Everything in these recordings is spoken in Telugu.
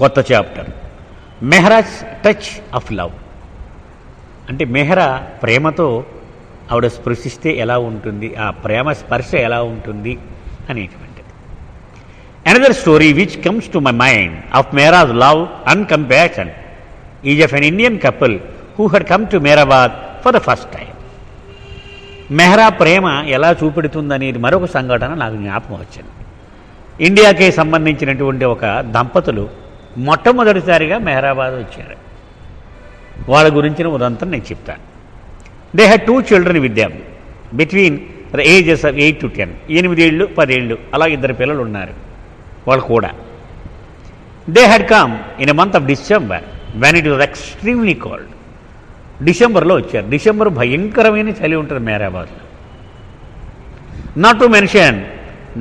కొత్త chapter. Mehera's touch of love. అంటే మెహ్రా ప్రేమతో ఆవిడ స్పృశిస్తే ఎలా ఉంటుంది, ఆ ప్రేమ స్పర్శ ఎలా ఉంటుంది అనేటువంటిది. Another story which comes to my mind of Mehera's love and compassion is of an Indian couple who had come to Meherabad for the first time. Mehera ప్రేమ ఎలా చూపెడుతుందనేది మరొక సంఘటన నాకు జ్ఞాపకం వచ్చింది. ఇండియాకే సంబంధించినటువంటి ఒక దంపతులు మొట్టమొదటిసారిగా మెహ్రాబాద్ వచ్చారు. వాళ్ళ గురించిన ఉదంతం నేను చెప్తాను. They had 2 children with them between the ages of 8 to 10. 8 ఏళ్ళు 10 ఏళ్ళు అలా 2 పిల్లలు ఉన్నారు వాళ్ళు కూడా. They had come in a month of December when it was extremely cold. డిసెంబర్లో వచ్చారు. డిసెంబర్ భయంకరమైన చలి ఉంటుంది మెహ్రాబాద్లో. Not to mention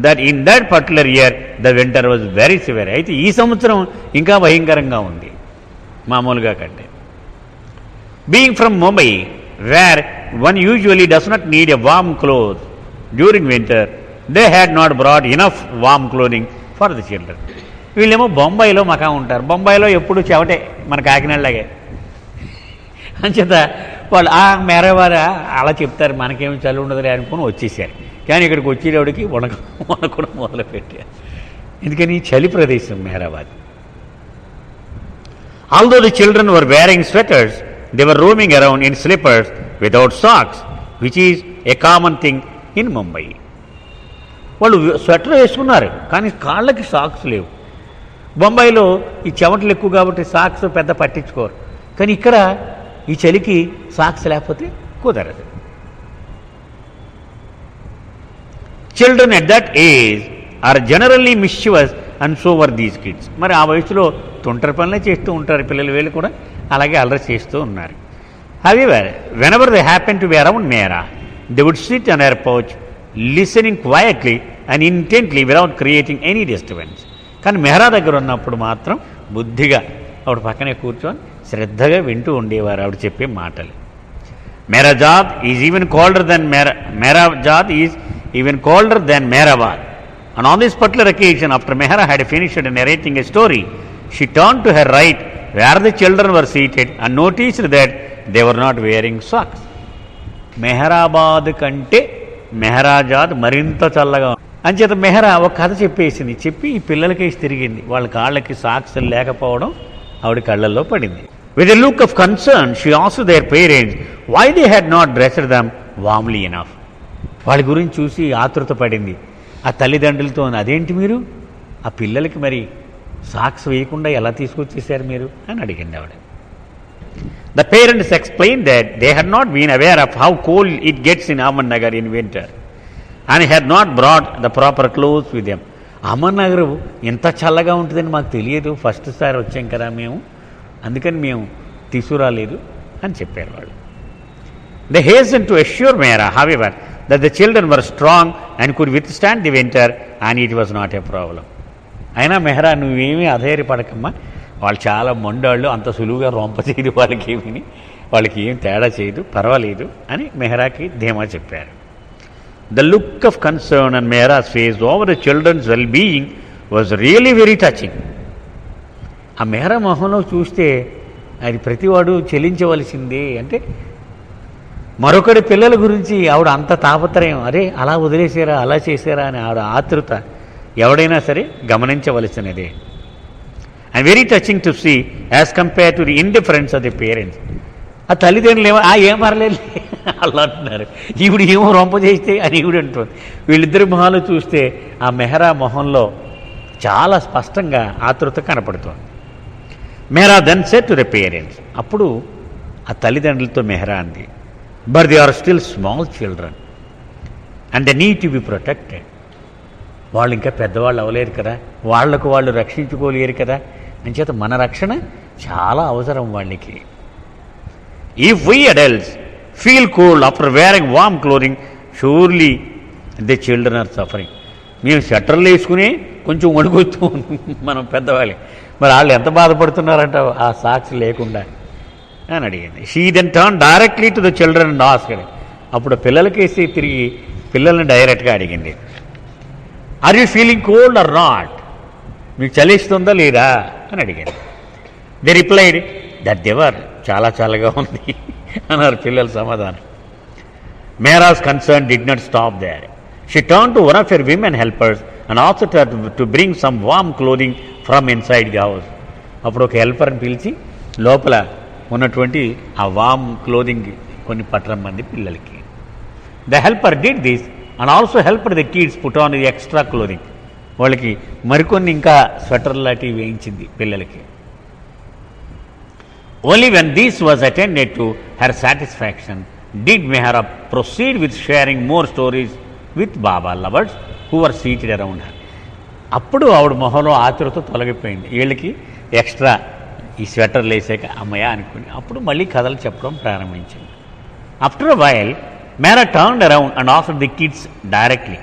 that in that particular year the winter was very severe. అయితే ఈ సంవత్సరం ఇంకా భయంకరంగా ఉంది మామూలుగా కంటే. Being from Mumbai where one usually does not need a warm cloth during winter, they had not brought enough warm clothing for the children. వీళ్ళేమో బొంబాయిలో మకా ఉంటారు. బొంబాయిలో ఎప్పుడు చెవటే మన కాకినాడలాగే. అంచేత వాళ్ళు ఆ మెహ్రాబాద్ అలా చెప్తారు, మనకేమి చలి ఉండదులే అనుకుని వచ్చేసారు. కానీ ఇక్కడికి వచ్చేటప్పటికి వణకడం మొదలుపెట్టారు. ఎందుకని చలి ప్రదేశం Meherabad. Although the children were wearing sweaters, they were roaming around in slippers without socks which is a common thing in Mumbai. వాళ్ళు స్వెటర్ వేసుకున్నారు కానీ కాళ్ళకి సాక్స్ లేవు. బొంబాయిలో ఈ చెమటలు ఎక్కువ కాబట్టి సాక్స్ పెద్ద పట్టించుకోరు. కానీ ఇక్కడ ఈ చలికి సాక్స్ లేకపోతే కుదరదు. Children at that age or generally mischievous and so were these kids. మరి ఆ వయసులో తుంటరి పనులే చేస్తూ ఉంటారు పిల్లలు. వీళ్ళు కూడా అలాగే అల్లరి చేస్తూ ఉన్నారు. However whenever they happen to be around Mehra they would sit on their pouch listening quietly and intently without creating any disturbance. కానీ మెహ్రా దగ్గర ఉన్నప్పుడు మాత్రం బుద్ధిగా ఆవిడ పక్కనే కూర్చొని శ్రద్ధగా వింటూ ఉండేవారు ఆవిడ చెప్పే మాటలు. Meherazad is even colder than Meherazad is even colder than Meherabad. And on this particular occasion, after Mehra had finished narrating a story, she turned to her right where the children were seated and noticed that they were not wearing socks. మెహ్రాబాద్ కంటే మెహ్రాజాద్ మరింత చల్లగా. అంచేత మెహ్రా ఒక కథ చెప్పేసింది. చెప్పి ఈ పిల్లలకేసి తిరిగింది. వాళ్ళ కాళ్ళకి సాక్స్ లేకపోవడం ఆవిడ కళ్ళల్లో పడింది. With a look of concern, she asked their parents why they had not dressed them warmly enough. వాళ్ళ గురించి చూసి ఆతృత పడింది ఆ తల్లిదండ్రులతో. అదేంటి మీరు ఆ పిల్లలకి మరి సాక్స్ వేయకుండా ఎలా తీసుకొచ్చేసారు మీరు అని అడిగింది ఆవిడ. The parents explained that they had not been aware of how cold it gets in Ahmednagar in winter and had not brought the proper clothes with them. Ahmednagar ఎంత చల్లగా ఉంటుందని మాకు తెలియదు, ఫస్ట్ సారి వచ్చాం కదా మేము, అందుకని మేము తీసుకురాలేదు అని చెప్పారు వాళ్ళు. They hastened to assure Mehra, however, that the children were strong and could withstand the winter and it was not a problem. అయినా మెహ్రా నువ్వేమీ అధైర్యపడకమ్మా, వాళ్ళు చాలా మొండాళ్ళు, అంత సులువుగా రొంప చేయదు, వాళ్ళకి ఏం తేడా చేయదు, పర్వాలేదు అని మెహ్రాకి ధీమా చెప్పారు. The look of concern on Mehra's face over the children's well-being was really very touching. ఆ మెహ్రా మొహంలో చూస్తే అది ప్రతివాడు చెల్లించవలసిందే. అంటే మరొకటి పిల్లల గురించి ఆవిడ అంత తాపత్రయం, అరే అలా వదిలేసారా అలా చేశారా అని ఆవిడ ఆతృత ఎవడైనా సరే గమనించవలసినదే. And very touching to see as compare to the indifference of the parents. ఆ తల్లిదండ్రులు ఏమో ఏం పర్లేదు అలా అంటున్నారు, ఈవిడ ఏమో రొంప చేస్తే అని ఈవిడ అంటుంది. వీళ్ళిద్దరి మొహాలు చూస్తే ఆ మెహ్రా మొహంలో చాలా స్పష్టంగా ఆతృత కనపడుతుంది. Mehra then said to the parents. అప్పుడు ఆ తల్లిదండ్రులతో మెహ్రా అంది, but they are still small children and they need to be protected. వాళ్ళు ఇంకా పెద్దవాళ్ళు అవ్వలేరు కదా, వాళ్లకు వాళ్ళు రక్షించుకోలేరు కదా, అంచేత మన రక్షణ చాలా అవసరం వాళ్ళకి. If we adults feel cold after wearing warm clothing surely the children are suffering. మేము స్వెటర్లు వేసుకుని కొంచెం వణుకుతూ మనం పెద్దవాళ్ళే, మరి వాళ్ళు ఎంత బాధపడుతున్నారంట ఆ సాక్స్ లేకుండా అని అడిగింది. She then turn directly to the children and asked. అప్పుడు పిల్లలకేసి తిరిగి పిల్లల్ని డైరెక్ట్గా అడిగింది, are you feeling cold or not? మీకు చలిస్తుందా లేదా అని అడిగారు. దే రిప్లైడ్ దట్ దేవర్ చాలా చాలాగా ఉంది అన్నారు పిల్లల సమాధానం. Mehra's concern did not stop there. She turned to one of her women helpers and asked her to bring some warm clothing from inside the house. అప్పుడు ఒక హెల్పర్ని పిలిచి లోపల ఉన్నటువంటి ఆ వామ్ క్లోదింగ్ కొన్ని పట్టరమ్మంది పిల్లలకి. The helper did this and also helper the kids put on the extra clothing. వాళ్ళకి మరికొన్ని ఇంకా స్వెటర్ లాంటివి వేయించింది పిల్లలకి. Only when this was attended to her satisfaction did Mehra proceed with sharing more stories with Baba lovers who were seated around her. అప్పుడు ఆవిడ మొహంలో ఆతురతో తొలగిపోయింది. వీళ్ళకి ఎక్స్ట్రా ఈ స్వెటర్లు వేసాక అమ్మయ్య అనుకుని అప్పుడు మళ్ళీ కథలు చెప్పడం ప్రారంభించింది. After a while Mehra turned around and asked the kids directly,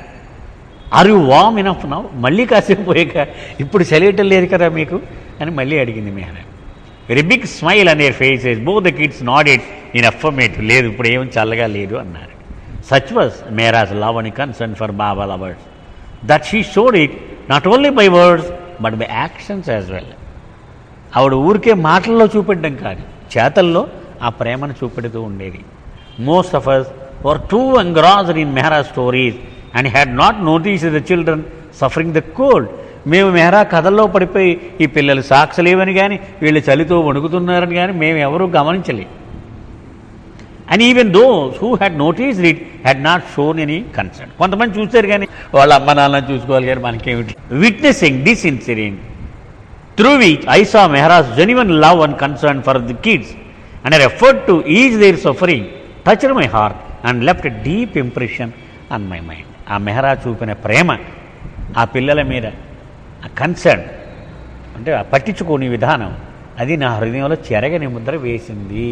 are you warm enough now? మళ్ళీ కాసేపు పోయాక ఇప్పుడు చలియటం లేదు కదా మీకు అని మళ్ళీ అడిగింది Mehera. Very big smile on their faces. Both the kids nodded in affirmative. లేదు ఇప్పుడు ఏం చల్లగా లేదు అన్నారు. Such was Mehera's love and concern for Baba lovers that she showed it not only by words but by actions as well. ఆవిడ ఊరికే మాటల్లో చూపెట్టడం కాదు, చేతల్లో ఆ ప్రేమను చూపెడుతూ ఉండేది. Most of us were too engrossed in Mehra's stories and had not noticed the children suffering the cold. మేము మెహ్రా కథల్లో పడిపోయి ఈ పిల్లలు సాక్షలేవని కానీ వీళ్ళు చలితో వణుకుతున్నారని కానీ మేము ఎవరూ గమనించలేదు. And even those who had noticed it had not shown any concern. కొంతమంది చూశారు కానీ వాళ్ళ అమ్మ నాన్న చూసుకోవాలి కానీ మనకేమిటి. Witnessing this incident through which I saw Mehera's genuine love and concern for the kids and her effort to ease their suffering touched my heart and left a deep impression on my mind. ఆ మెహ్రా చూపిన ప్రేమ, ఆ పిల్లల మీద ఆ కన్సర్న్ అంటే ఆ పట్టించుకోని విధానం, అది నా హృదయంలో చెరగని ముద్ర వేసింది.